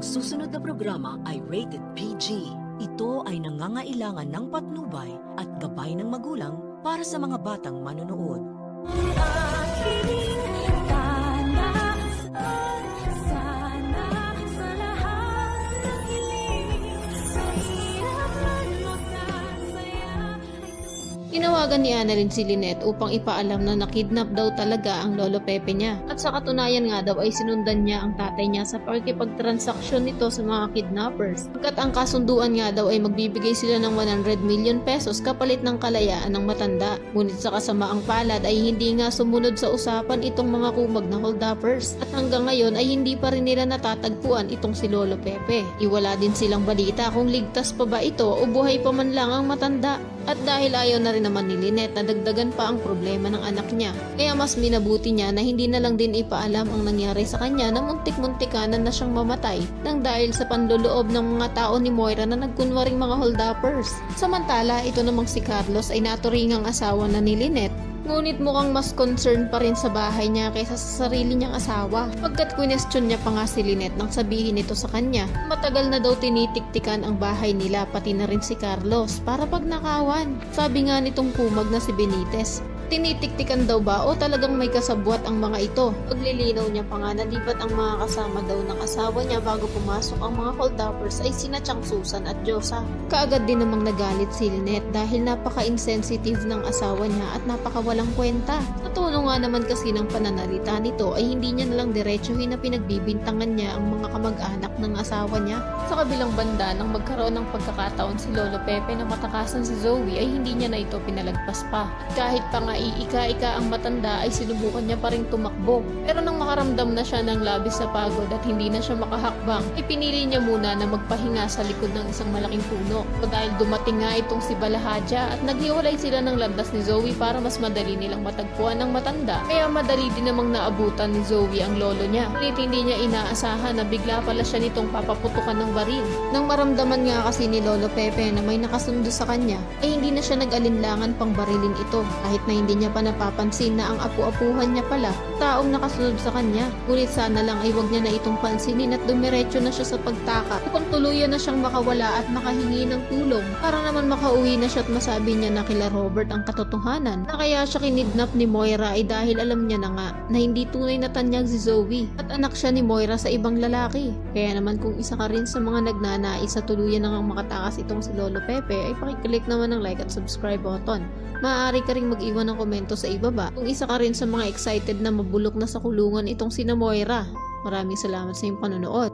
Ang susunod na programa ay rated PG. Ito ay nangangailangan ng patnubay at gabay ng magulang para sa mga batang manonood. Tinawagan ni Annalyn si Lynette upang ipaalam na nakidnap daw talaga ang lolo Pepe niya. At sa katunayan nga daw ay sinundan niya ang tatay niya sa pakikipagtransaksyon nito sa mga kidnappers. Pagkat ang kasunduan nga daw ay magbibigay sila ng 100 million pesos kapalit ng kalayaan ng matanda. Ngunit sa kasamaang palad ay hindi nga sumunod sa usapan itong mga kumag na hold-uppers. At hanggang ngayon ay hindi pa rin nila natatagpuan itong si lolo Pepe. Iwala din silang balita kung ligtas pa ba ito o buhay pa man lang ang matanda. At dahil ayaw na rin naman ni Lynette na dagdagan pa ang problema ng anak niya, kaya mas minabuti niya na hindi na lang din ipaalam ang nangyari sa kanya na muntik-muntikanan na siyang mamatay nang dahil sa panloloob ng mga tao ni Moira na nagkunwaring mga hold-uppers. Samantala, ito namang si Carlos ay naturingang asawa na ni Lynette. Ngunit mukhang mas concerned pa rin sa bahay niya kaysa sa sarili niyang asawa. Pagkat question niya pa nga si Lynette nang sabihin ito sa kanya, matagal na daw tinitiktikan ang bahay nila pati na rin si Carlos para pagnakawan. Sabi nga nitong kumag na si Benitez, tinitiktikan daw ba o talagang may kasabwat ang mga ito? Paglilinaw niya pa nga na libat ang mga kasama daw ng asawa niya bago pumasok ang mga hold-uppers ay sina Chang Susan at Josa. Kaagad din namang nagalit si Lynette dahil napaka-insensitive ng asawa niya at napakawalang kwenta. Sa tono nga naman kasi ng pananalita nito ay hindi niya nalang diretsuhin na pinagbibintangan niya ang mga kamag-anak ng asawa niya. Sa kabilang banda, nang magkaroon ng pagkakataon si Lolo Pepe na matakasan si Zoe ay hindi niya na ito pinalagpas pa. Kahit pa nga ika-ika ang matanda ay sinubukan niya pa ring tumakbo. Pero nang makaramdam na siya ng labis na pagod at hindi na siya makahakbang, ipinili niya muna na magpahinga sa likod ng isang malaking puno. O dahil dumating nga itong si Balahadja at naghiwalay sila ng landas ni Zoe para mas madali nilang matagpuan ng matanda, kaya madali din namang naabutan ni Zoe ang lolo niya. Ngunit hindi niya inaasahan na bigla pala siya nitong papaputukan ng baril. Nang maramdaman nga kasi ni Lolo Pepe na may nakasundo sa kanya, ay hindi na siya nag-alinlangan pang barilin ito kahit na hindi niya pa napapansin na ang apu-apuhan niya pala taong nakasunod sa kanya. Ngunit sana lang ay wag niya na itong pansinin at dumiretso na siya sa pagtaka upang tuluyan na siyang makawala at makahingi ng tulong para naman makauwi na siya at masabi niya na kila Robert ang katotohanan na kaya siya kinidnap ni Moira ay dahil alam niya na nga na hindi tunay na tanyag si Zoe at anak siya ni Moira sa ibang lalaki. Kaya naman kung isa ka rin sa mga nagnanais sa tuluyan na ngang makatakas itong si Lolo Pepe ay pakiclick naman ng like at subscribe button. Maaari ka ring mag-iwan ng komento sa ibaba kung isa ka rin sa mga excited na mabulok na sa kulungan itong sina Moira. Maraming salamat sa iyong panonood.